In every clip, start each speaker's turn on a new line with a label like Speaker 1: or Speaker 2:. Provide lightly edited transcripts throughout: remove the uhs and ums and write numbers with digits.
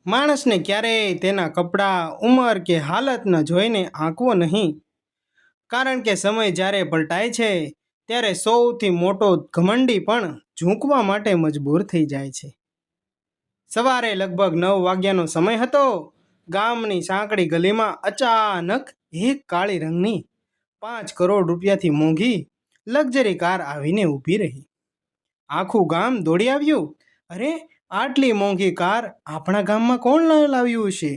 Speaker 1: માણસને ક્યારેય તેના કપડાં, ઉંમર કે હાલતને જોઈને આંકવો નહીં, કારણ કે સમય જ્યારે પલટાય છે ત્યારે સૌથી મોટો ઘમંડી પણ ઝૂંકવા માટે મજબૂર થઈ જાય છે. સવારે લગભગ 9 વાગ્યાનો સમય હતો. ગામની સાંકડી ગલીમાં અચાનક એક કાળી રંગની 5 કરોડ રૂપિયાથી મોંઘી લક્ઝરી કાર આવીને ઊભી રહી. આખું ગામ દોડી આવ્યું. અરે, આટલી મોંઘી કાર આપણા ગામમાં કોણ લાવ્યું હશે?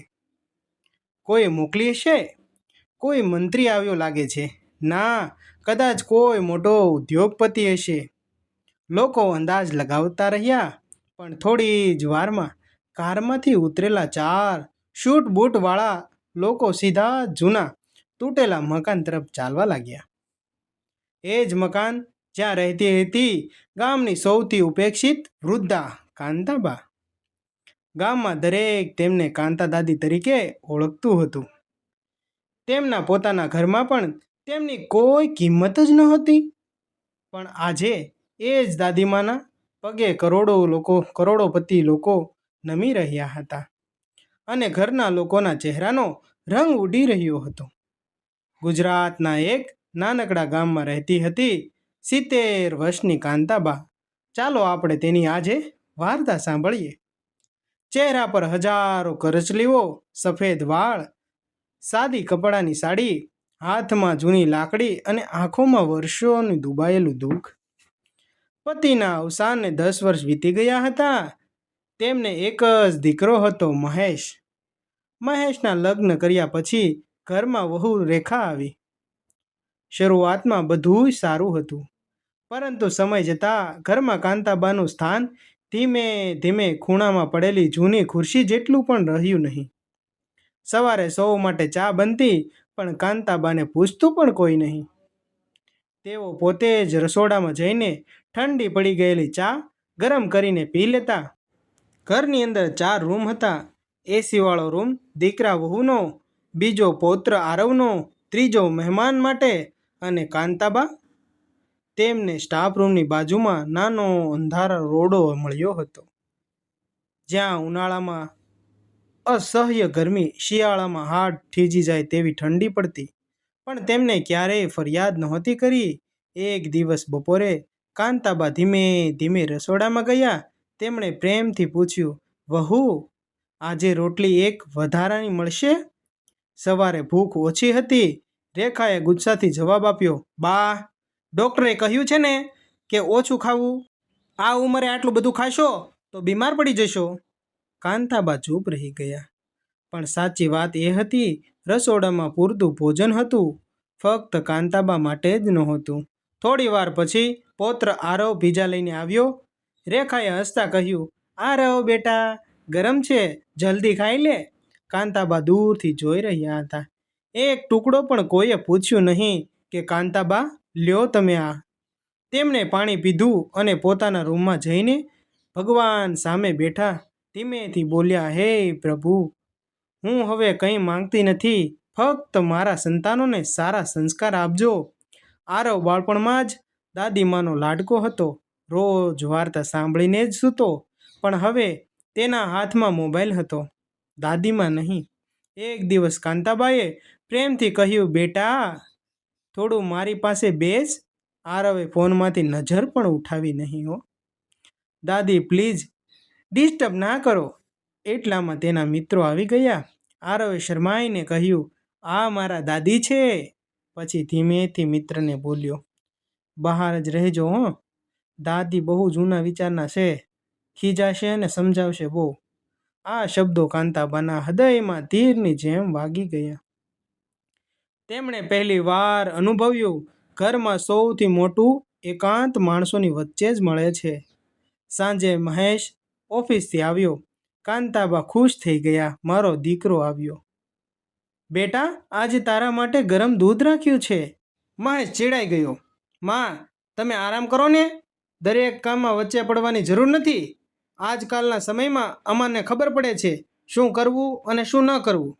Speaker 1: કોઈ મોકલી હશે? કોઈ મંત્રી આવ્યો લાગે છે. ના, કદાચ કોઈ મોટો ઉદ્યોગપતિ હશે. લોકો અંદાજ લગાવતા રહ્યા, પણ થોડી જ વારમાં કારમાંથી ઉતરેલા 4 શૂટ બૂટવાળા લોકો સીધા જૂના તૂટેલા મકાન તરફ ચાલવા લાગ્યા. એ જ મકાન જ્યાં રહેતી હતી ગામની સૌથી ઉપેક્ષિત વૃદ્ધા કાંતાબા. ગામમાં દરેક તેમને કાંતા દાદી તરીકે ઓળખતું હતું. તેમના પોતાના ઘરમાં પણ તેમની કોઈ કિંમત જ નહોતી. પણ આજે એ જ દાદીમાના પગે કરોડોપતિ લોકો નમી રહ્યા હતા અને ઘરના લોકોના ચહેરાનો રંગ ઉડી રહ્યો હતો. ગુજરાતના એક નાનકડા ગામમાં રહેતી હતી 70 વર્ષની કાંતાબા. ચાલો આપણે તેની આજે વાર્તા સાંભળીએ. ચહેરા પર હજારો કરચલીઓ, સફેદ વાળ, સાદી કપડાની સાડી, હાથમાં જૂની લાકડી અને આંખોમાં વર્ષોનું ડૂબાયેલું દુઃખ. પતિના અવસાનને 10 વર્ષ વીતી ગયા હતા. તેમને એક જ દીકરો હતો, મહેશ. મહેશના લગ્ન કર્યા પછી ઘરમાં વહુ રેખા આવી. શરૂઆતમાં બધું જ સારું હતું, પરંતુ સમય જતાં ઘરમાં કાંતાબાનું સ્થાન ધીમે ધીમે ખૂણામાં પડેલી જૂની ખુરશી જેટલું પણ રહ્યું નહીં. સવારે સૌ માટે ચા બનતી, પણ કાંતાબાને પૂછતું પણ કોઈ નહીં. તેઓ પોતે જ રસોડામાં જઈને ઠંડી પડી ગયેલી ચા ગરમ કરીને પી લેતા. ઘરની અંદર 4 રૂમ હતા. એસીવાળો રૂમ દીકરા વહુનો, બીજો પૌત્ર આરવનો, ત્રીજો મહેમાન માટે અને કાંતાબા. તેમને સ્ટાફ રૂમની બાજુમાં નાનો અંધારો ઓરડો મળ્યો હતો, જ્યાં ઉનાળામાં અસહ્ય ગરમી, શિયાળામાં હાડ થીજી જાય તેવી ઠંડી પડતી. પણ તેમને ક્યારેય ફરિયાદ નહોતી કરી. એક દિવસ બપોરે કાંતાબા ધીમે ધીમે રસોડામાં ગયા. તેમણે પ્રેમથી પૂછ્યું, વહુ, આજે રોટલી એક વધારાની મળશે? સવારે ભૂખ ઓછી હતી. રેખાએ ગુસ્સાથી જવાબ આપ્યો, બા, ડૉક્ટરે કહ્યું છે ને કે ઓછું ખાવું. આ ઉંમરે આટલું બધું ખાશો તો બીમાર પડી જશો. કાંતાબા ચૂપ રહી ગયા. પણ સાચી વાત એ હતી, રસોડામાં પૂરતું ભોજન હતું, ફક્ત કાંતાબા માટે જ નહોતું. થોડી વાર પછી પૌત્ર આરવ પીઝા લઈને આવ્યો. રેખાએ હસતા કહ્યું, આરવ બેટા, ગરમ છે, જલ્દી ખાઈ લે. કાંતાબા દૂરથી જોઈ રહ્યા હતા. એક ટુકડો પણ કોઈએ પૂછ્યું નહીં કે કાંતાબા, લ્યો તમે આ. તેમણે પાણી પીધું અને પોતાના રૂમમાં જઈને ભગવાન સામે બેઠા ધીમેથી બોલ્યા, હે પ્રભુ, હું હવે કંઈ માંગતી નથી, ફક્ત મારા સંતાનોને સારા સંસ્કાર આપજો. આરવ બાળપણમાં જ દાદીમાનો લાડકો હતો. રોજ વાર્તા સાંભળીને જ સૂતો, પણ હવે તેના હાથમાં મોબાઈલ હતો, દાદીમાં નહીં. એક દિવસ કાંતાબાએ પ્રેમથી કહ્યું, બેટા, થોડું મારી પાસે બેસ. આરવે ફોનમાંથી નજર પણ ઉઠાવી નહીં. હો દાદી, પ્લીઝ ડિસ્ટર્બ ના કરો. એટલામાં તેના મિત્રો આવી ગયા. આરવે શરમાઈને કહ્યું, આ મારા દાદી છે. પછી ધીમેથી મિત્રને બોલ્યો, બહાર જ રહેજો હો, દાદી બહુ જૂના વિચારના છે, ખીજાશે અને સમજાવશે બહુ. આ શબ્દો કાંતાબાના હૃદયમાં તીરની જેમ વાગી ગયા. તેમણે પહેલી વાર અનુભવ્યું, ઘરમાં સૌથી મોટું એકાંત માણસોની વચ્ચે જ મળે છે. સાંજે મહેશ ઓફિસથી આવ્યો. કાંતાબા ખુશ થઈ ગયા, મારો દીકરો આવ્યો. બેટા, આજે તારા માટે ગરમ દૂધ રાખ્યું છે. મહેશ ચીડાઈ ગયો, માં, તમે આરામ કરો ને, દરેક કામમાં વચ્ચે પડવાની જરૂર નથી. આજકાલના સમયમાં અમારને ખબર પડે છે શું કરવું અને શું ન કરવું.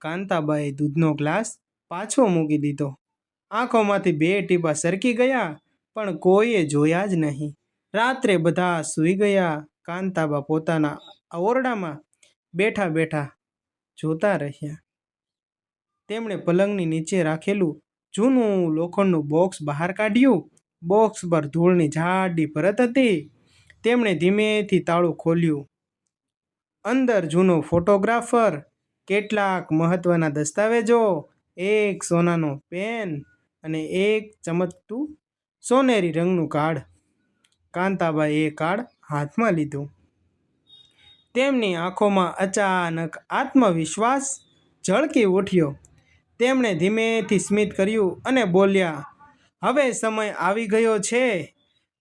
Speaker 1: કાંતાબાએ દૂધનો ગ્લાસ પાછો મૂકી દીધો. આંખોમાંથી 2 ટીપાં સરકી ગયા, પણ કોઈએ જોયા જ નહીં. રાત્રે બધા સૂઈ ગયા. કાંતાબા પોતાના ઓરડામાં બેઠા બેઠા જોતા રહ્યા. તેમણે પલંગની નીચે રાખેલું જૂનું લોખંડનું બોક્સ બહાર કાઢ્યું. બોક્સ પર ધૂળની જાડી પરત હતી. તેમણે ધીમેથી તાળું ખોલ્યું. અંદર જૂનો ફોટોગ્રાફર, કેટલાક મહત્વના દસ્તાવેજો, એક સોનાનો પેન અને એક ચમકતું સોનેરી રંગનું કાર્ડ. કાંતાબાએ એ કાર્ડ હાથમાં લીધું. તેમની આંખોમાં અચાનક આત્મવિશ્વાસ ઝળકી ઉઠ્યો. તેમણે ધીમેથી સ્મિત કર્યું અને બોલ્યા, હવે સમય આવી ગયો છે.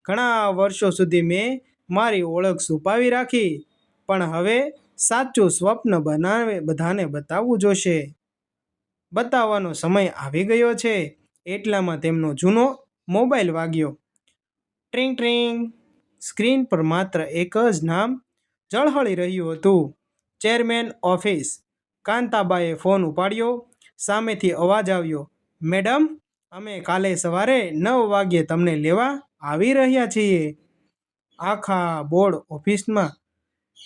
Speaker 1: ઘણા વર્ષો સુધી મેં મારી ઓળખ છુપાવી રાખી, પણ હવે સાચું સ્વપ્ન બધાને બતાવવું જોશે. બતાવવાનો સમય આવી ગયો છે. એટલામાં તેમનો જૂનો મોબાઈલ વાગ્યો. ટ્રિંગ ટ્રિંગ. સ્ક્રીન પર માત્ર એક જ નામ ઝળહળી રહ્યું હતું, ચેરમેન ઓફિસ. કાંતાબાએ ફોન ઉપાડ્યો. સામેથી અવાજ આવ્યો, મેડમ, અમે કાલે સવારે 9 વાગ્યે તમને લેવા આવી રહ્યા છીએ. આખા બોર્ડ ઓફિસમાં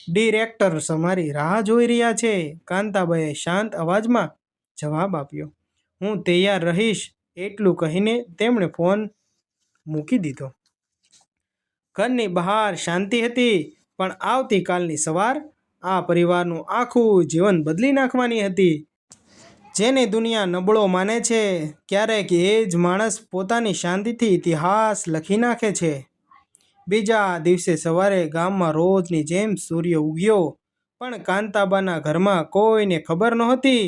Speaker 1: ડિરેક્ટર તમારી રાહ જોઈ રહ્યા છે. કાંતાબાએ શાંત અવાજમાં જવાબ આપ્યો, હું તૈયાર રહીશ. એટલું કહીને તેમણે ફોન મૂકી દીધો. ઘરની બહાર શાંતિ હતી, પણ આવતીકાલની સવાર આ પરિવારનું આખું જીવન બદલી નાખવાની હતી. જેને દુનિયા નબળો માને છે, ક્યારેક એ જ માણસ પોતાની શાંતિથી ઇતિહાસ લખી નાખે છે. બીજા દિવસે સવારે ગામમાં રોજની જેમ સૂર્ય ઉગ્યો, પણ કાંતાબાના ઘરમાં કોઈને ખબર નહોતી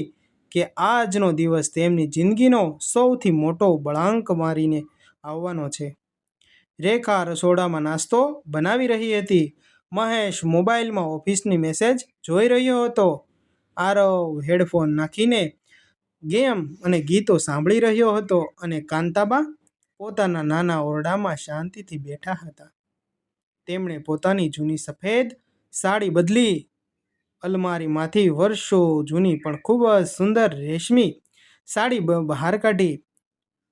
Speaker 1: કે આજનો દિવસ તેમની જિંદગીનો સૌથી મોટો બળાંક મારીને આવવાનો છે. રેખા રસોડામાં નાસ્તો બનાવી રહી હતી. મહેશ મોબાઈલમાં ઓફિસની મેસેજ જોઈ રહ્યો હતો. આરવ હેડફોન નાખીને ગેમ અને ગીતો સાંભળી રહ્યો હતો અને કાંતાબા પોતાના નાના ઓરડામાં શાંતિથી બેઠા હતા. તેમણે પોતાની જૂની સફેદ સાડી બદલી. અલમારીમાંથી વર્ષો જૂની પણ ખૂબ જ સુંદર રેશમી સાડી બહાર કાઢી.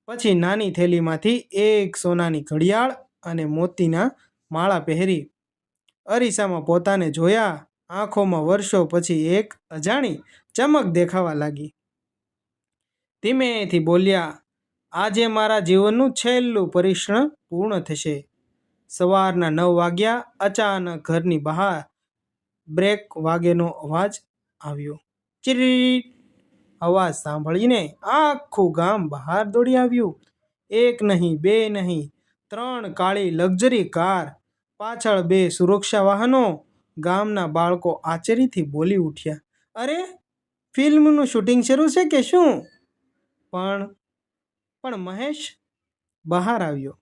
Speaker 1: પછી નાની થેલીમાંથી એક સોનાની ઘડિયાળ અને મોતીના માળા પહેરી. અરીસામાં પોતાને જોયા. આંખોમાં વર્ષો પછી એક અજાણી ચમક દેખાવા લાગી. ધીમેથી બોલ્યા, આજે મારા જીવનનું છેલ્લું પરીક્ષણ પૂર્ણ થશે. સવારના 9 વાગ્યા. અચાનક ઘરની બહાર બ્રેક વાગેનો અવાજ આવ્યો. ચીરીટ. અવાજ સાંભળીને આખું ગામ બહાર દોડી આવ્યું. એક નહીં, બે નહીં, 3 કાળી લક્ઝરી કાર, પાછળ 2 સુરક્ષા વાહનો. ગામના બાળકો આશ્ચર્યથી બોલી ઉઠ્યા, અરે, ફિલ્મનું શૂટિંગ શરૂ છે કે શું? પણ મહેશ બહાર આવ્યો.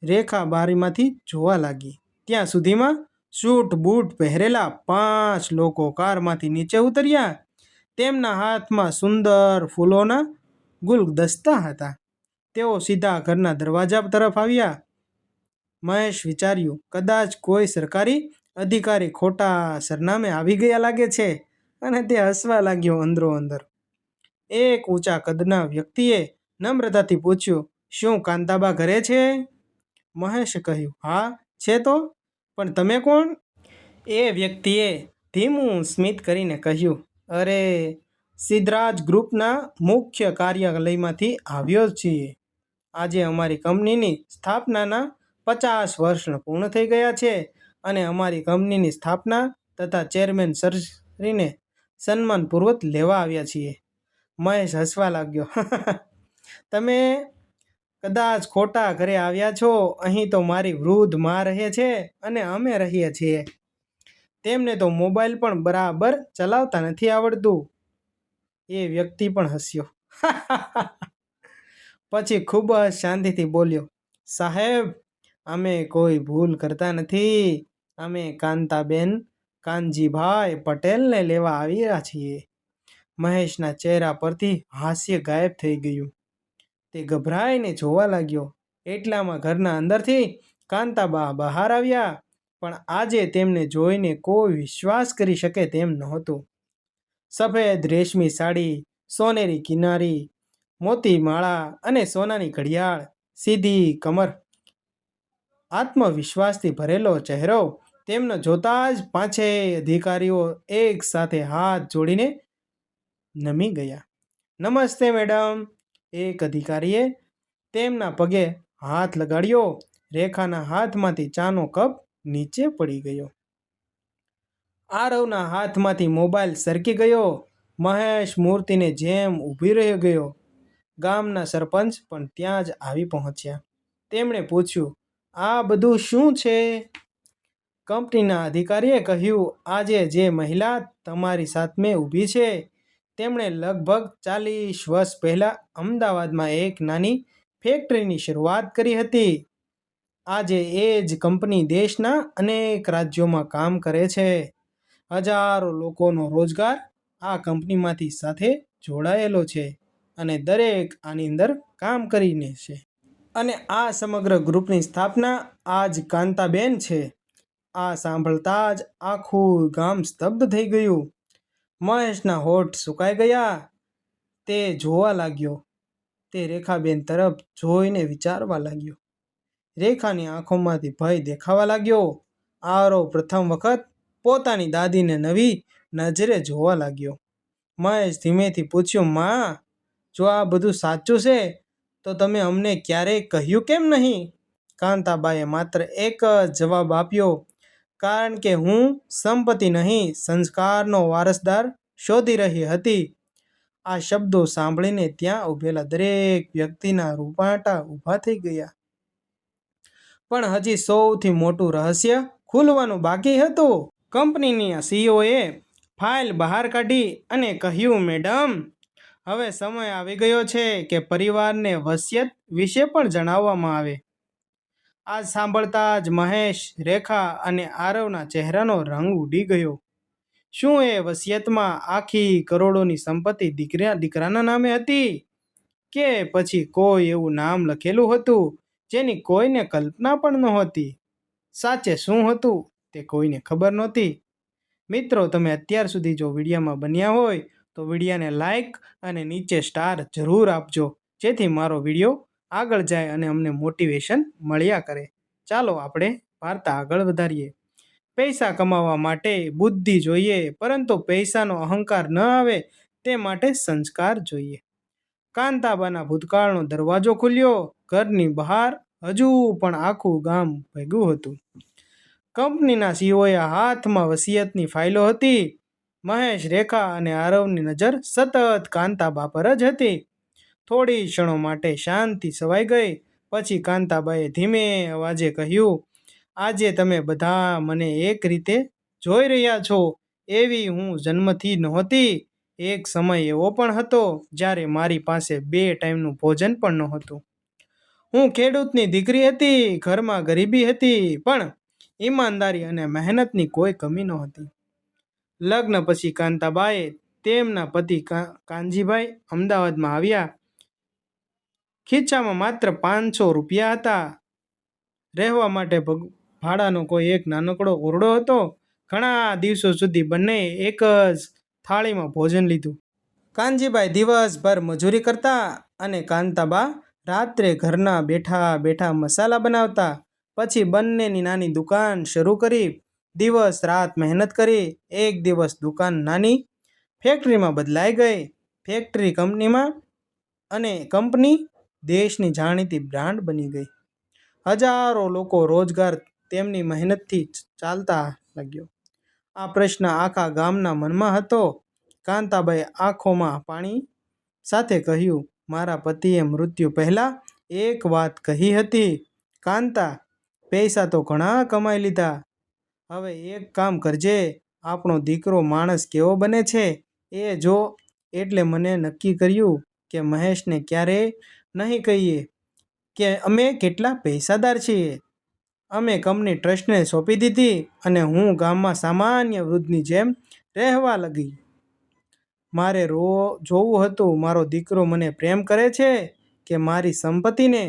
Speaker 1: રેખા બારીમાંથી જોવા લાગી. ત્યાં સુધીમાં સૂટ બૂટ પહેરેલા 5 લોકો કારમાંથી નીચે ઉતર્યા. તેમના હાથમાં સુંદર ફૂલોના ગુલદસ્તા હતા. તેઓ સીધા ઘરના દરવાજા તરફ આવ્યા. મહેશ વિચાર્યું, કદાચ કોઈ સરકારી અધિકારી ખોટા સરનામે આવી ગયા લાગે છે, અને તે હસવા લાગ્યો અંદરો અંદર. એક ઊંચા કદના વ્યક્તિએ નમ્રતાથી પૂછ્યું, શું કાંતાબા ઘરે છે? મહેશે કહ્યું, હા છે તો, પણ તમે કોણ? એ વ્યક્તિએ ધીમું સ્મિત કરીને કહ્યું, અરે, સિદ્ધરાજ ગ્રુપના મુખ્ય કાર્યાલયમાંથી આવ્યો છીએ. આજે અમારી કંપનીની સ્થાપનાના 50 વર્ષ પૂર્ણ થઈ ગયા છે, અને અમારી કંપનીની સ્થાપના તથા ચેરમેન સરશ્રીને સન્માનપૂર્વક લેવા આવ્યા છીએ. મહેશ હસવા લાગ્યો, તમે કદાચ ખોટા ઘરે આવ્યા છો. અહીં તો મારી વૃદ્ધ માં રહે છે અને અમે રહીએ છીએ. તેમને તો મોબાઈલ પણ બરાબર ચલાવતા નથી આવડતું. એ વ્યક્તિ પણ હસ્યો. પછી ખૂબ જ શાંતિથી બોલ્યો, સાહેબ, અમે કોઈ ભૂલ કરતા નથી. અમે કાંતાબેન કાનજીભાઈ પટેલને લેવા આવ્યા છીએ. મહેશના ચહેરા પરથી હાસ્ય ગાયબ થઈ ગયું. તે ગભરાઈને જોવા લાગ્યો. એટલામાં ઘરના અંદરથી કાંતાબા બહાર આવ્યા. પણ આજે તેમને જોઈને કોઈ વિશ્વાસ કરી શકે તેમ નહોતું. સફેદ રેશમી સાડી, સોનેરી કિનારી, મોતી માળા અને સોનાની ઘડિયાળ, સીધી કમર, આત્મવિશ્વાસથી ભરેલો ચહેરો. તેમને જોતા જ પાંચેય અધિકારીઓ એક સાથે હાથ જોડીને નમી ગયા. નમસ્તે મેડમ. એક અધિકારીએ તેમના પગે હાથ લગાડ્યો. રેખાના હાથમાંથી ચાનો કપ નીચે પડી ગયો. આરવના હાથમાંથી મોબાઈલ સરકી ગયો. મહેશ મૂર્તિને જેમ ઊભી રહી ગયો. ગામના સરપંચ પણ ત્યાં જ આવી પહોંચ્યા. તેમણે પૂછ્યું, આ બધું શું છે? કંપનીના અધિકારીએ કહ્યું, આજે જે મહિલા તમારી સામે ઊભી છે, તેમણે લગભગ 40 વર્ષ પહેલાં અમદાવાદમાં એક નાની ફેક્ટરીની શરૂઆત કરી હતી. આજે એ જ કંપની દેશના અનેક રાજ્યોમાં કામ કરે છે. હજારો લોકોનો રોજગાર આ કંપનીમાંથી સાથે જોડાયેલો છે અને દરેક આની અંદર કામ કરીને છે. અને આ સમગ્ર ગ્રુપની સ્થાપના આજ કાંતાબેન છે. આ સાંભળતા જ આખું ગામ સ્તબ્ધ થઈ ગયું. મહેશના હોઠ સુકાઈ ગયા. તે જોવા લાગ્યો. તે રેખાબેન તરફ જોઈને વિચારવા લાગ્યો. રેખાની આંખોમાંથી ભય દેખાવા લાગ્યો. આરવ પ્રથમ વખત પોતાની દાદીને નવી નજરે જોવા લાગ્યો. મહેશ ધીમેથી પૂછ્યું, માં, જો આ બધું સાચું છે તો તમે અમને ક્યારેય કહ્યું કેમ નહીં? કાંતાબાએ માત્ર એક જ જવાબ આપ્યો, કારણ કે હું સંપત્તિ નહીં, સંસ્કારનો વારસદાર શોધી રહી હતી. આ શબ્દો સાંભળીને ત્યાં ઊભેલા દરેક વ્યક્તિના રૂંવાટા ઊભા થઈ ગયા. પણ હજી સૌથી મોટું રહસ્ય ખુલવાનું બાકી હતું. કંપનીના સીઈઓએ ફાઇલ બહાર કાઢી અને કહ્યું, મેડમ, હવે સમય આવી ગયો છે કે પરિવારને વસિયત વિશે પણ જણાવવામાં આવે. આ સાંભળતા જ મહેશ, રેખા અને આરવના ચહેરાનો રંગ ઉડી ગયો. શું એ વસિયતમાં આખી કરોડોની સંપત્તિ દીકરાના નામે હતી? કે પછી કોઈ એવું નામ લખેલું હતું જેની કોઈને કલ્પના પણ નહોતી? સાચે શું હતું તે કોઈને ખબર નહોતી. મિત્રો, તમે અત્યાર સુધી જો વિડીયોમાં બન્યા હોય તો વિડીયોને લાઈક અને નીચે સ્ટાર જરૂર આપજો, જેથી મારો વિડીયો આગળ જાય અને અમને મોટિવેશન મળ્યા કરે. ચાલો આપણે વાર્તા આગળ વધારીએ. પૈસા કમાવા માટે બુદ્ધિ જોઈએ, પરંતુ પૈસાનો અહંકાર ન આવે તે માટે સંસ્કાર જોઈએ. કાંતાબાના ભૂતકાળનો દરવાજો ખુલ્યો. ઘરની બહાર હજુ પણ આખું ગામ ભેગું હતું. કંપનીના સીઈઓએ હાથમાં વસિયતની ફાઇલો હતી. મહેશ, રેખા અને આરવની નજર સતત કાંતાબા પર જ હતી. થોડી ક્ષણો માટે શાંતિ છવાઈ ગઈ. પછી કાંતાબાએ ધીમે અવાજે કહ્યું, આજે તમે બધા મને એક રીતે જોઈ રહ્યા છો એવી હું જન્મથી નહોતી. એક સમય એવો પણ હતો જ્યારે મારી પાસે 2 ટાઈમનું ભોજન પણ નહોતું. હું ખેડૂતની દીકરી હતી. ઘરમાં ગરીબી હતી, પણ ઈમાનદારી અને મહેનતની કોઈ કમી નહોતી. લગ્ન પછી કાંતાબાએ તેમના પતિ કાનજીભાઈ અમદાવાદમાં આવ્યા. ખીચામાં માત્ર 500 રૂપિયા હતા. રહેવા માટે ભાડાનો કોઈ એક નાનકડો ઓરડો હતો. ઘણા દિવસો સુધી બંને એક જ થાળીમાં ભોજન લીધું. કાનજીભાઈ દિવસભર મજૂરી કરતા અને કાંતાબા રાત્રે ઘરના બેઠા બેઠા મસાલા બનાવતા. પછી બંનેની નાની દુકાન શરૂ કરી. દિવસ રાત મહેનત કરી. એક દિવસ દુકાન નાની ફેક્ટરીમાં બદલાઈ ગઈ. ફેક્ટરી કંપનીમાં અને કંપની દેશની જાણીતી બ્રાન્ડ બની ગઈ. હજારો લોકો રોજગાર તેમની મહેનતથી ચાલતા લાગ્યો. આ પ્રશ્ન આખા ગામના મનમાં હતો. કાંતાબાએ આંખોમાં પાણી સાથે કહ્યું, મારા પતિએ મૃત્યુ પહેલાં એક વાત કહી હતી, કાંતા, પૈસા તો ઘણા કમાઈ લીધા, હવે એક કામ કરજે, આપણો દીકરો માણસ કેવો બને છે એ જો. એટલે મને નક્કી કર્યું કે મહેશને ક્યારેય નહીં કહીએ કે અમે કેટલા પૈસાદાર છીએ. અમે કંપની ટ્રસ્ટને સોંપી દીધી અને હું ગામમાં સામાન્ય વૃદ્ધની જેમ રહેવા લાગી. મારે જોવું હતું મારો દીકરો મને પ્રેમ કરે છે કે મારી સંપત્તિને.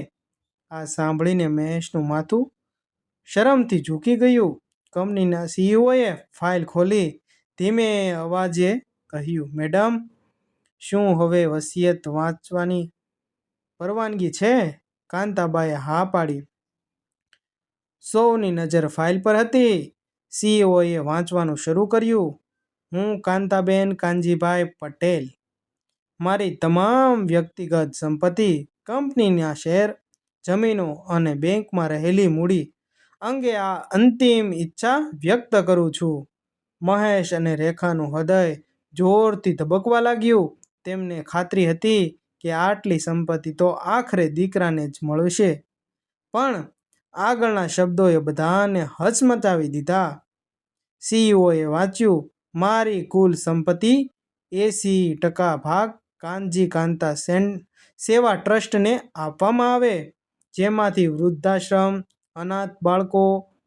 Speaker 1: આ સાંભળીને મહેશનું માથું શરમથી ઝૂકી ગયું. કંપનીના સીઈઓએ ફાઇલ ખોલી ધીમે અવાજે કહ્યું, મેડમ, શું હવે વસિયત વાંચવાની પરવાનગી છે? કાંતાબાએ હા પાડી. સૌની નજર ફાઇલ પર હતી. સીઈઓએ વાંચવાનું શરૂ કર્યું. હું કાંતાબેન કાનજીભાઈ પટેલ મારી તમામ વ્યક્તિગત સંપત્તિ, કંપનીના શેર, જમીનો અને બેંકમાં રહેલી મૂડી અંગે આ અંતિમ ઈચ્છા વ્યક્ત કરું છું. મહેશ અને રેખાનું હૃદય જોરથી ધબકવા લાગ્યું. તેમને ખાતરી હતી કે આટલી સંપત્તિ તો આખરે દીકરાને જ મળશે. પણ આગળના શબ્દોએ બધાને હચમચાવી દીધા. સીઈઓએ વાંચ્યું, મારી કુલ સંપત્તિ 80% ભાગ કાનજી કાંતા સેવા ટ્રસ્ટને આપવામાં આવે, જેમાંથી વૃદ્ધાશ્રમ, અનાથ બાળકો,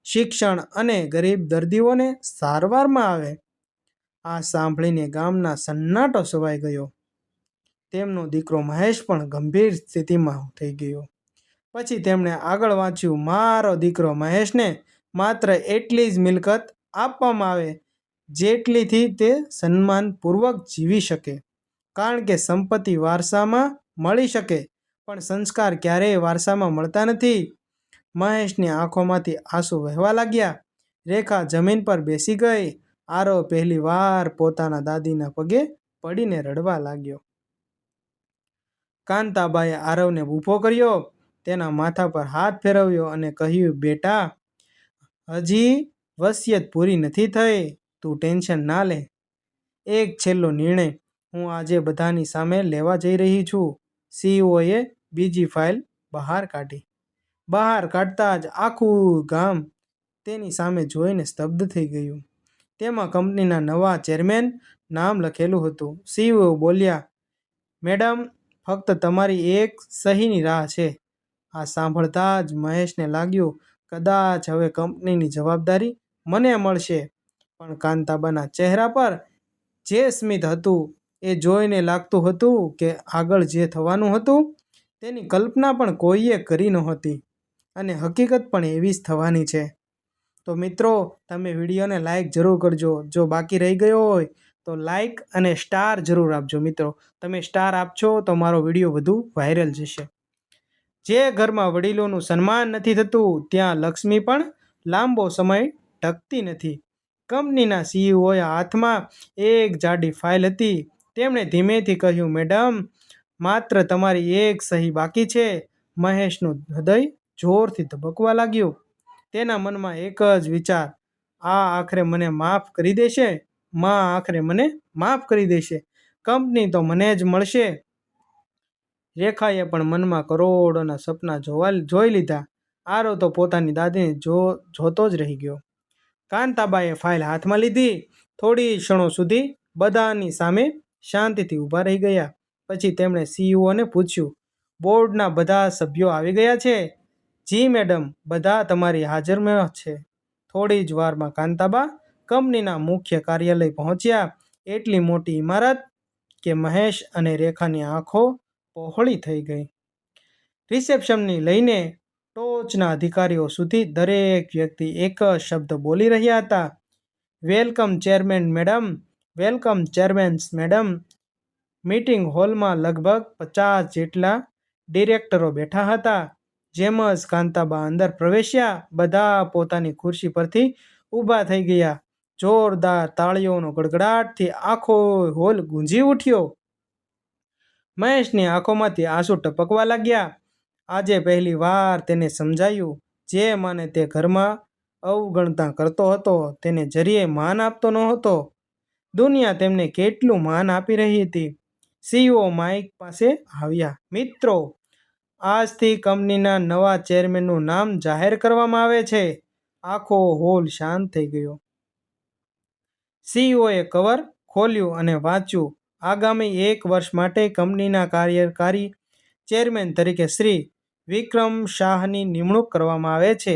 Speaker 1: શિક્ષણ અને ગરીબ દર્દીઓને સારવારમાં આવે. આ સાંભળીને ગામના સન્નાટો છવાઈ ગયો. તેમનો દીકરો મહેશ પણ ગંભીર સ્થિતિમાં થઈ ગયો. પછી તેમણે આગળ વાંચ્યું, મારો દીકરો મહેશને માત્ર એટલી જ મિલકત આપવામાં આવે જેટલીથી તે સન્માનપૂર્વક જીવી શકે. કારણ કે સંપત્તિ વારસામાં મળી શકે, પણ સંસ્કાર ક્યારેય વારસામાં મળતા નથી. મહેશની આંખોમાંથી આંસુ વહેવા લાગ્યા. રેખા જમીન પર બેસી ગઈ. આરવ પહેલી વાર પોતાના દાદીના પગે પડીને રડવા લાગ્યો. કાંતાબાએ આરવને ઊભો કર્યો, તેના માથા પર હાથ ફેરવ્યો અને કહ્યું, બેટા, હજી વસિયત પૂરી નથી થઈ. તું ટેન્શન ના લે. એક છેલ્લો નિર્ણય હું આજે બધાની સામે લેવા જઈ રહી છું. સીઈઓએ બીજી ફાઇલ બહાર કાઢી. બહાર કાઢતા જ આખું ગામ તેની સામે જોઈને સ્તબ્ધ થઈ ગયું. તેમાં કંપનીના નવા ચેરમેન નામ લખેલું હતું. સીઈઓ બોલ્યા, મેડમ, ફક્ત તમારી એક સહીની રાહ છે. આ સાંભળતા જ મહેશને લાગ્યું, કદાચ હવે કંપનીની જવાબદારી મને મળશે. પણ કાંતાબાના ચહેરા પર જે સ્મિત હતું એ જોઈને લાગતું હતું કે આગળ જે થવાનું હતું તેની કલ્પના પણ કોઈએ કરી નહોતી, અને હકીકત પણ એવી જ થવાની છે. તો મિત્રો, તમે વિડીયોને લાઈક જરૂર કરજો. જો બાકી રહી ગયો હોય તો લાઈક અને સ્ટાર જરૂર આપજો. મિત્રો, તમે સ્ટાર આપશો તો મારો વિડીયો વધુ વાયરલ જશે. જે ઘરમાં વડીલોનું સન્માન નથી થતું, ત્યાં લક્ષ્મી પણ લાંબો સમય ટકતી નથી. કંપનીના સીઈઓએ હાથમાં એક જાડી ફાઇલ હતી. તેમણે ધીમેથી કહ્યું, મેડમ, માત્ર તમારી એક સહી બાકી છે. મહેશનું હૃદય જોરથી ધબકવા લાગ્યું. તેના મનમાં એક જ વિચાર, આ આખરે મને માફ કરી દેશે. માં આખરે મને માફ કરી દેશે. કંપની તો મને જ મળશે. રેખાએ પણ મનમાં કરોડોના સપના જોઈ લીધા. આરવ તો પોતાની દાદીને જોતો જ રહી ગયો. કાંતાબાએ ફાઇલ હાથમાં લીધી. થોડી ક્ષણો સુધી બધાની સામે શાંતિથી ઊભા રહી ગયા. પછી તેમણે સીઈઓને પૂછ્યું, બોર્ડના બધા સભ્યો આવી ગયા છે? જી મેડમ, બધા તમારી હાજરીમાં છે. થોડી જ વારમાં કાંતાબા કંપનીના મુખ્ય કાર્યાલય પહોંચ્યા. એટલી મોટી ઇમારત કે મહેશ અને રેખાની આંખો પહોળી થઈ ગઈ. રિસેપ્શનથી લઈને ટોચના અધિકારીઓ સુધી દરેક વ્યક્તિ એક જ શબ્દ બોલી રહ્યા હતા, welcome chairman madam, welcome chairman's madam. Meeting હોલમાં લગભગ 50 જેટલા ડિરેક્ટરો બેઠા હતા. જેમ જ કાંતાબા અંદર પ્રવેશ્યા, બધા પોતાની ખુરશી પરથી ઊભા થઈ ગયા. જોરદાર તાળીઓનો ગડગડાટથી આખો હોલ ગુંજી ઉઠ્યો. મહેશની આંખોમાંથી આંસુ ટપકવા લાગ્યા. આજે પહેલી વાર તેને સમજાયું, જે માને તે ઘરમાં અવગણના કરતો હતો, તેને જરીએ માન આપતો નહોતો. દુનિયા તેમને કેટલું માન આપી રહી હતી. સીઈઓ માઇક પાસે આવ્યા. મિત્રો, આજથી કંપનીના નવા ચેરમેનનું નામ જાહેર કરવામાં આવે છે. આખો હોલ શાંત થઈ ગયો. સીઈઓએ કવર ખોલ્યું અને વાંચ્યું, આગામી 1 વર્ષ માટે કંપનીના કાર્યકારી ચેરમેન તરીકે શ્રી વિક્રમ શાહની નિમણૂક કરવામાં આવે છે.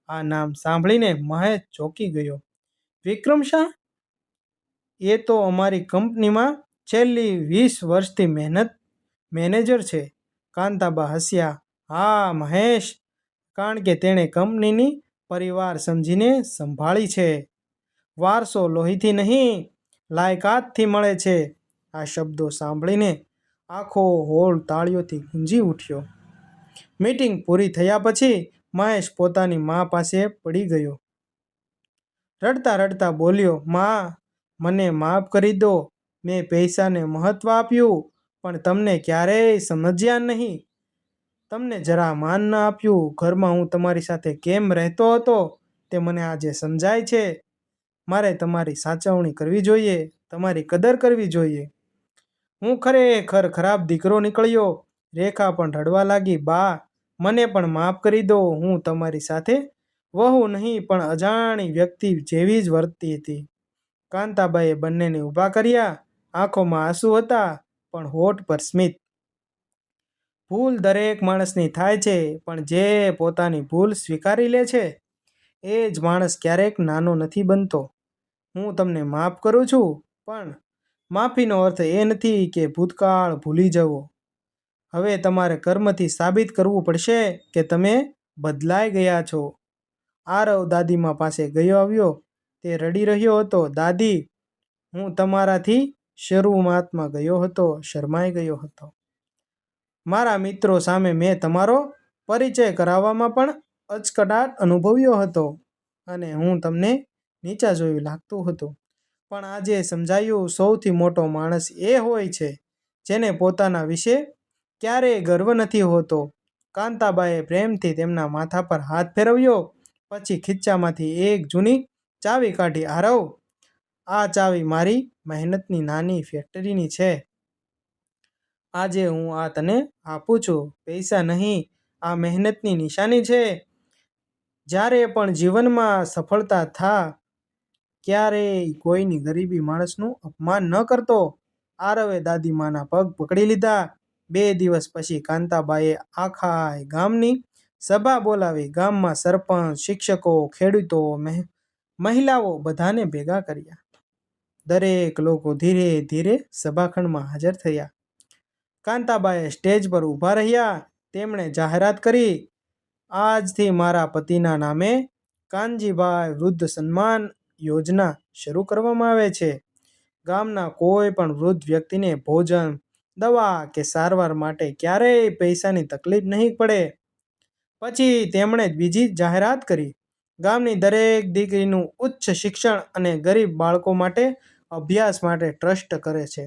Speaker 1: આ નામ સાંભળીને મહેશ ચોંકી ગયો. વિક્રમ શાહ? એ તો અમારી કંપનીમાં છેલ્લી 20 વર્ષથી મેનેજર છે. કાંતાબા હસ્યા. હા મહેશ, કારણ કે તેણે કંપનીની પરિવાર સમજીને સંભાળી છે. વારસો લોહીથી નહીં, લાયકાતથી મળે છે. આ શબ્દો સાંભળીને આખો હોલ તાળીઓથી ગુંજી ઉઠ્યો. મીટિંગ પૂરી થયા પછી મહેશ પોતાની મા પાસે પડી ગયો. રડતા રડતા બોલ્યો, માં, મને માફ કરી દો. મેં પૈસાને મહત્ત્વ આપ્યું, પણ તમને ક્યારેય સમજ્યા નહીં. તમને જરા માન ન આપ્યું. ઘરમાં હું તમારી સાથે કેમ રહેતો હતો તે મને આજે સમજાય છે. મારે તમારી સાચવણી કરવી જોઈએ, તમારી કદર કરવી જોઈએ. હું ખરેખર ખરાબ દીકરો નીકળ્યો. રેખા પણ રડવા લાગી. બા, મને પણ માફ કરી દો. હું તમારી સાથે વહુ નહીં પણ અજાણી વ્યક્તિ જેવી જ વર્તી હતી. કાંતાબાઈએ બંનેને ઊભા કર્યા. આંખોમાં આંસુ હતા, પણ હોઠ પર સ્મિત. ભૂલ દરેક માણસની થાય છે, પણ જે પોતાની ભૂલ સ્વીકારી લે છે એ જ માણસ ક્યારેક નાનો નથી બનતો. હું તમને માફ કરું છું, પણ માફીનો અર્થ એ નથી કે ભૂતકાળ ભૂલી જવો. હવે તમારે કર્મથી સાબિત કરવું પડશે કે તમે બદલાઈ ગયા છો. આરવ દાદીમા પાસે ગયો આવ્યો. તે રડી રહ્યો હતો. દાદી, હું તમારાથી શરૂઆતમાં ગયો હતો, શરમાઈ ગયો હતો. મારા મિત્રો સામે મેં તમારો પરિચય કરાવવામાં પણ અચકડાટ અનુભવ્યો હતો અને હું તમને નીચા જોયું લાગતું હતું. પણ આજે સમજાયું, સૌથી મોટો માણસ એ હોય છે જેને પોતાના વિશે ક્યારેય ગર્વ નથી હોતો. કાંતાબાએ પ્રેમથી તેમના માથા પર હાથ ફેરવ્યો. પછી ખીચામાંથી એક જૂની ચાવી કાઢી. આરવ, આ ચાવી મારી મહેનતની નાની ફેક્ટરીની છે. આજે હું આ તને આપું છું. પૈસા નહીં, આ મહેનતની નિશાની છે. જ્યારે પણ જીવનમાં સફળતા થા, ક્યારેય કોઈની ગરીબી માણસનું અપમાન ન કરતો. આરવે દાદીમાના પગ પકડી લીધા. 2 દિવસ પછી કાંતાબાએ આખા ગામની સભા બોલાવી. ગામમાં સરપંચ, શિક્ષકો, ખેડૂતો, મહિલાઓ બધાને ભેગા કર્યા. દરેક લોકો ધીરે ધીરે સભાખંડમાં હાજર થયા. કાંતાબાએ સ્ટેજ પર ઊભા રહ્યા. તેમણે જાહેરાત કરી, આજથી મારા પતિના નામે કાનજીભાઈ વૃદ્ધ સન્માન યોજના શરૂ કરવામાં આવે છે. ગામના કોઈ પણ વૃદ્ધ વ્યક્તિને ભોજન, દવા કે સારવાર માટે ક્યારેય પૈસાની તકલીફ નહીં પડે. પછી તેમણે બીજી જાહેરાત કરી, ગામની દરેક દીકરીનું ઉચ્ચ શિક્ષણ અને ગરીબ બાળકો માટે અભ્યાસ માટે ટ્રસ્ટ કરે છે.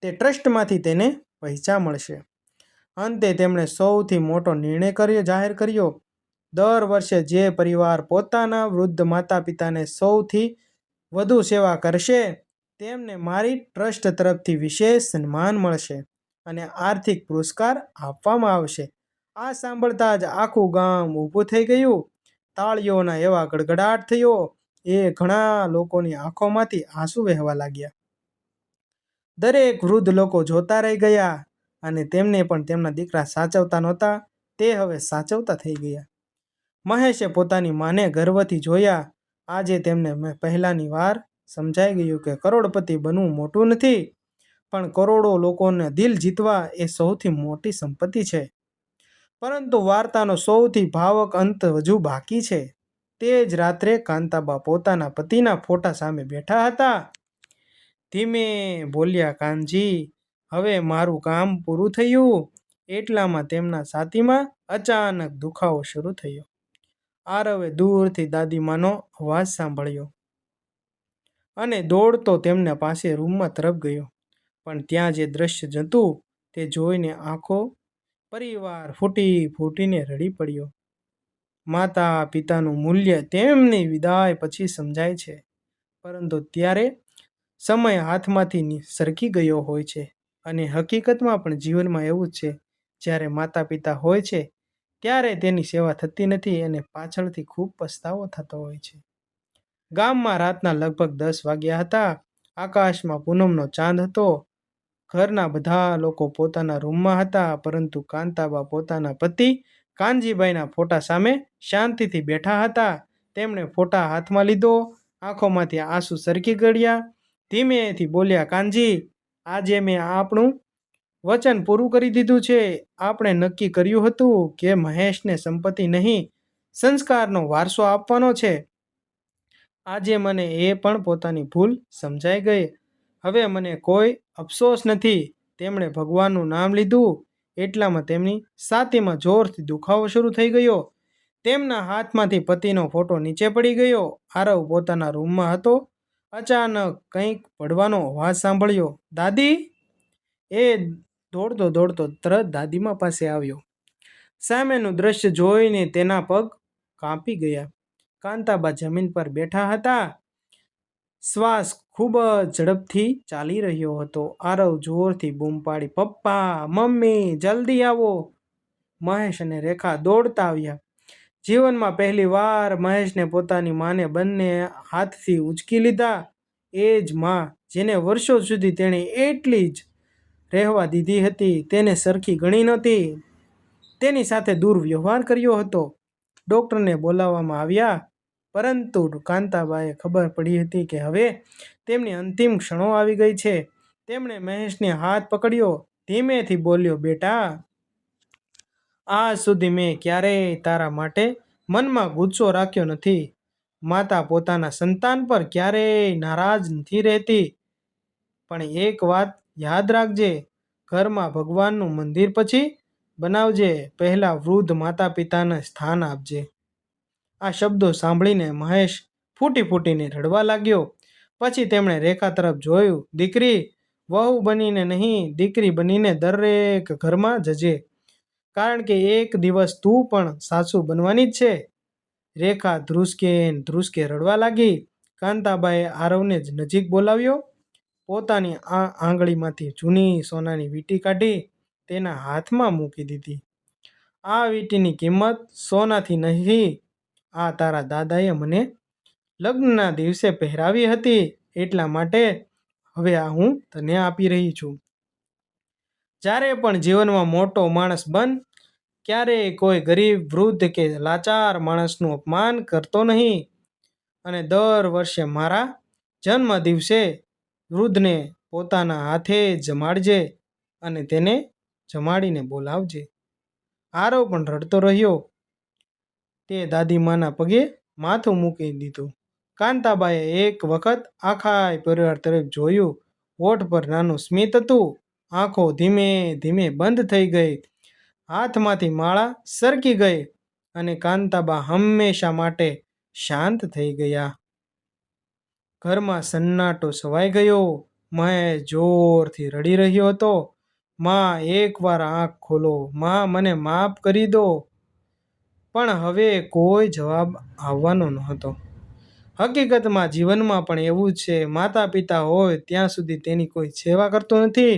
Speaker 1: તે ટ્રસ્ટમાંથી તેને પૈસા મળશે. અંતે તેમણે સૌથી મોટો નિર્ણય જાહેર કર્યો. દર વર્ષે જે પરિવાર પોતાના વૃદ્ધ માતા પિતાને સૌથી વધુ સેવા કરશે તેમને મારી ટ્રસ્ટ તરફથી વિશેષ સન્માન મળશે અને આર્થિક પુરસ્કાર આપવામાં આવશે. આ સાંભળતા જ આખું ગામ ઊભું થઈ ગયું. તાળીઓના એવા ગડગડાટ થયો એ ઘણા લોકોની આંખોમાંથી આંસુ વહેવા લાગ્યા. દરેક વૃદ્ધ લોકો જોતા રહી ગયા અને તેમને પણ તેમના દીકરા સાચવતા નહોતા તે હવે સાચવતા થઈ ગયા. મહેશે પોતાની માને ગર્વથી જોયા. આજે તેમને પહેલાની વાર સમજાઈ ગયું કે કરોડપતિ બનવું મોટું નથી, પણ કરોડો લોકોના દિલ જીતવા એ સૌથી મોટી સંપત્તિ છે. પરંતુ વાર્તાનો સૌથી ભાવક અંત હજુ બાકી છે. તે જ રાત્રે કાંતાબા પોતાના પતિના ફોટા સામે બેઠા હતા. ધીમે બોલ્યા, કાનજી, હવે મારું કામ પૂરું થયું. એટલામાં તેમના છાતીમાં અચાનક દુખાવો શરૂ થયો. આરવે દૂરથી દાદીમાનો અવાજ સાંભળ્યો અને દોડતો તેમના પાસે રૂમમાં તરફ ગયો. પણ ત્યાં જે દ્રશ્ય હતું તે જોઈને આખો પરિવાર ફૂટી ફૂટીને રડી પડ્યો. માતા પિતાનું મૂલ્ય તેમની વિદાય પછી સમજાય છે, પરંતુ ત્યારે સમય હાથમાંથી સરકી ગયો હોય છે. અને હકીકતમાં પણ જીવનમાં એવું જ છે. જ્યારે માતા પિતા હોય છે ત્યારે તેની સેવા થતી નથી અને પાછળથી ખૂબ પસ્તાવો થતો હોય છે. ગામમાં રાતના લગભગ 10 વાગ્યા હતા. આકાશમાં પૂનમનો ચાંદ હતો. ઘરના બધા લોકો પોતાના રૂમમાં હતા, પરંતુ કાંતાબા પોતાના પતિ કાનજીભાઈના ફોટા સામે શાંતિથી બેઠા હતા. તેમણે ફોટા હાથમાં લીધો. આંખોમાંથી આંસુ સરકી ગળ્યા. ધીમેથી બોલ્યા, કાનજી, આજે મેં આપણું વચન પૂરું કરી દીધું છે. આપણે નક્કી કર્યું હતું કે મહેશને સંપત્તિ નહીં, સંસ્કારનો વારસો આપવાનો છે. આજે મને એ પણ પોતાની ભૂલ સમજાઈ ગઈ. હવે મને કોઈ અફસોસ નથી. તેમણે ભગવાનનું નામ લીધું. એટલામાં તેમની છાતીમાં જોરથી દુખાવો શરૂ થઈ ગયો. તેમના હાથમાંથી પતિનો ફોટો નીચે પડી ગયો. આરવ પોતાના રૂમમાં હતો. અચાનક કંઈક પડવાનો અવાજ સાંભળ્યો. દાદી! એ દોડતો દોડતો તરત દાદીમા પાસે આવ્યો. સામેનું દ્રશ્ય જોઈને તેના પગ કાંપી ગયા. કાંતાબા જમીન પર બેઠા હતા. શ્વાસ ખૂબ જ ઝડપથી ચાલી રહ્યો હતો. આરવ જોરથી બૂમ પાડી, પપ્પા, મમ્મી, જલ્દી આવો! મહેશ અને રેખા દોડતા આવ્યા. જીવનમાં પહેલી વાર મહેશને પોતાની માને બંને હાથથી ઉંચકી લીધા. એ જ માં જેને વર્ષો સુધી તેણે એટલી જ રહેવા દીધી હતી, તેને સરખી ગણી નહોતી, તેની સાથે દુર્વ્યવહાર કર્યો હતો. ડૉક્ટરને બોલાવવામાં આવ્યા, પરંતુ કાંતાબાએ ખબર પડી હતી કે હવે તેમની અંતિમ ક્ષણો આવી ગઈ છે. તેમણે મહેશને હાથ પકડ્યો, ધીમેથી બોલ્યો, બેટા, આજ સુધી મેં ક્યારેય તારા માટે મનમાં ગુસ્સો રાખ્યો નથી. માતા પોતાના સંતાન પર ક્યારેય નારાજ નથી રહેતી. પણ એક વાત યાદ રાખજે, ઘરમાં ભગવાનનું મંદિર પછી બનાવજે, પહેલાં વૃદ્ધ માતા પિતાને સ્થાન આપજે. આ શબ્દો સાંભળીને મહેશ ફૂટી ફૂટીને રડવા લાગ્યો. પછી તેમણે રેખા તરફ જોયું. દીકરી, વહુ બનીને નહીં, દીકરી બનીને દરેક ઘરમાં જજે, કારણ કે એક દિવસ તું પણ સાસુ બનવાની જ છે. રેખા ધ્રુસકે રડવા લાગી. કાંતાબાએ આરવને નજીક બોલાવ્યો. પોતાની આંગળીમાંથી જૂની સોનાની વીંટી કાઢી તેના હાથમાં મૂકી દીધી. આ વીંટીની કિંમત સોનાથી નહીં, આ તારા દાદાએ મને લગ્નના દિવસે પહેરાવી હતી, એટલા માટે હવે આ હું તને આપી રહી છું. જ્યારે પણ જીવનમાં મોટો માણસ બન, ક્યારેય કોઈ ગરીબ, વૃદ્ધ કે લાચાર માણસનું અપમાન કરતો નહીં. અને દર વર્ષે મારા જન્મ દિવસે વૃદ્ધને પોતાના હાથે જમાડજે અને તેને જમાડીને બોલાવજે. આરવ પણ રડતો રહ્યો. તે દાદીમાના પગે માથું મૂકી દીધું. કાંતાબાએ એક વખત આખા પરિવાર તરફ જોયું. હોઠ પર નાનું સ્મિત હતું. આંખો ધીમે ધીમે બંધ થઈ ગઈ. હાથમાંથી માળા સરકી ગઈ અને કાંતાબા હંમેશા માટે શાંત થઈ ગયા. ઘરમાં સન્નાટો છવાઈ ગયો. મહેશ જોરથી રડી રહ્યો હતો. માં, એકવાર આંખ ખોલો, માં, મને માફ કરી દો. પણ હવે કોઈ જવાબ આવવાનો નહોતો. હકીકતમાં જીવનમાં પણ એવું જ છે. માતા પિતા હોય ત્યાં સુધી તેની કોઈ સેવા કરતો નથી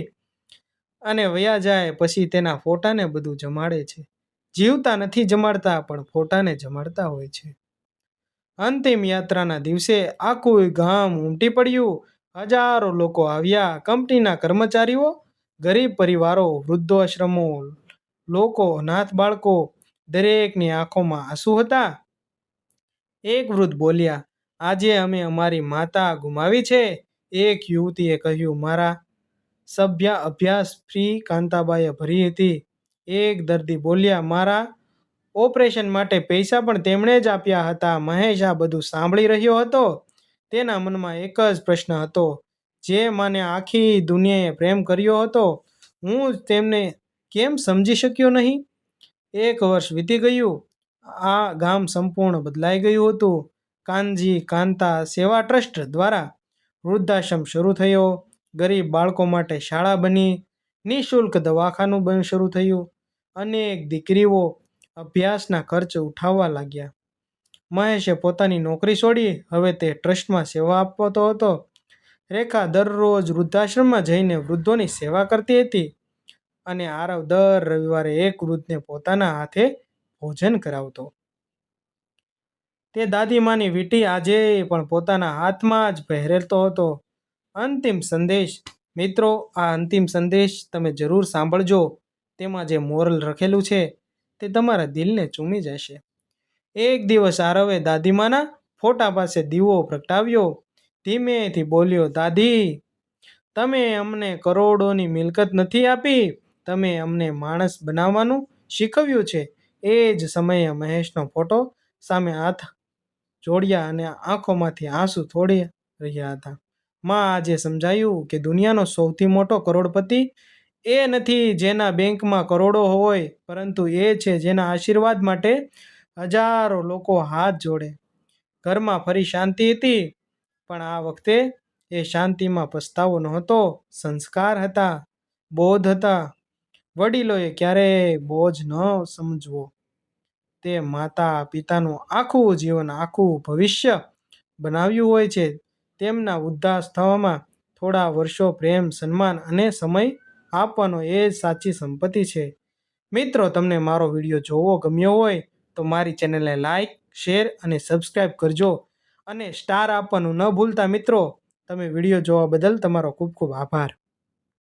Speaker 1: અને વયા જાય પછી તેના ફોટાને બધું જમાડે છે. જીવતા નથી જમાડતા, પણ ફોટાને જમાડતા હોય છે. અંતિમ યાત્રાના દિવસે આખું ગામ ઉમટી પડ્યું. હજારો લોકો આવ્યા. કંપનીના કર્મચારીઓ, ગરીબ પરિવારો, વૃદ્ધાશ્રમો, લોકો, અનાથ બાળકો, દરેકની આંખોમાં આંસુ હતા. એક વૃદ્ધ બોલ્યા, આજે અમે અમારી માતા ગુમાવી છે. એક યુવતીએ કહ્યું, મારા સભ્ય અભ્યાસ ફી કાંતાબાએ ભરી હતી. એક દર્દી બોલ્યા, મારા ઓપરેશન માટે પૈસા પણ તેમણે જ આપ્યા હતા. મહેશ આ બધું સાંભળી રહ્યો હતો. તેના મનમાં એક જ પ્રશ્ન હતો, જે માને આખી દુનિયાએ પ્રેમ કર્યો હતો, હું તેમને કેમ સમજી શક્યો નહીં? એક વર્ષ વીતી ગયું. આ ગામ સંપૂર્ણ બદલાઈ ગયું હતું. કાનજી કાંતા સેવા ટ્રસ્ટ દ્વારા વૃદ્ધાશ્રમ શરૂ થયો. ગરીબ બાળકો માટે શાળા બની. નિઃશુલ્ક દવાખાનું શરૂ થયું. અનેક દીકરીઓ અભ્યાસના ખર્ચ ઉઠાવવા લાગ્યા. મહેશે પોતાની નોકરી છોડી હવે તે ટ્રસ્ટમાં સેવા આપતો હતો. રેખા દરરોજ વૃદ્ધાશ્રમમાં જઈને વૃદ્ધોની સેવા કરતી હતી અને આરવ દર રવિવારે એક વૃદ્ધને પોતાના હાથે ભોજન કરાવતો. તે દાદીમાની વીંટી આજે પણ પોતાના હાથમાં જ પહેરેતો હતો. અંતિમ સંદેશ. મિત્રો, આ અંતિમ સંદેશ તમે જરૂર સાંભળજો. તેમાં જે મોરલ લખેલું છે તે તમારા દિલને ચૂમી જશે. એક દિવસ આરવે દાદીમાના ફોટા પાસે દીવો પ્રગટાવ્યો. ધીમેથી બોલ્યો, દાદી, તમે અમને કરોડોની મિલકત નથી આપી, તમે અમને માણસ બનાવવાનું શીખવ્યું છે. એ જ સમયે મહેશનો ફોટો સામે હાથ જોડ્યા અને આંખોમાંથી આંસુ થોડી રહ્યા હતા. માં, આજે સમજાયું કે દુનિયાનો સૌથી મોટો કરોડપતિ એ નથી જેના બેંકમાં કરોડો હોય, પરંતુ એ છે જેના આશીર્વાદ માટે હજારો લોકો હાથ જોડે. ઘરમાં ફરી શાંતિ હતી, પણ આ વખતે એ શાંતિમાં પસ્તાવો નહોતો, સંસ્કાર હતા, બોધ હતા. વડીલોએ ક્યારેય બોજ ન સમજવો. તે માતા પિતાનું આખું જીવન, આખું ભવિષ્ય બનાવ્યું હોય છે. તેમના વૃદ્ધાસ થવામાં થોડા વર્ષો પ્રેમ, સન્માન અને સમય આપવાનો એ જ સાચી સંપત્તિ છે. મિત્રો, તમને મારો વિડીયો જોવો ગમ્યો હોય તો મારી ચેનલને લાઈક, શેર અને સબસ્ક્રાઈબ કરજો અને સ્ટાર આપવાનું ન ભૂલતા. મિત્રો, તમે વિડીયો જોવા બદલ તમારો ખૂબ ખૂબ આભાર.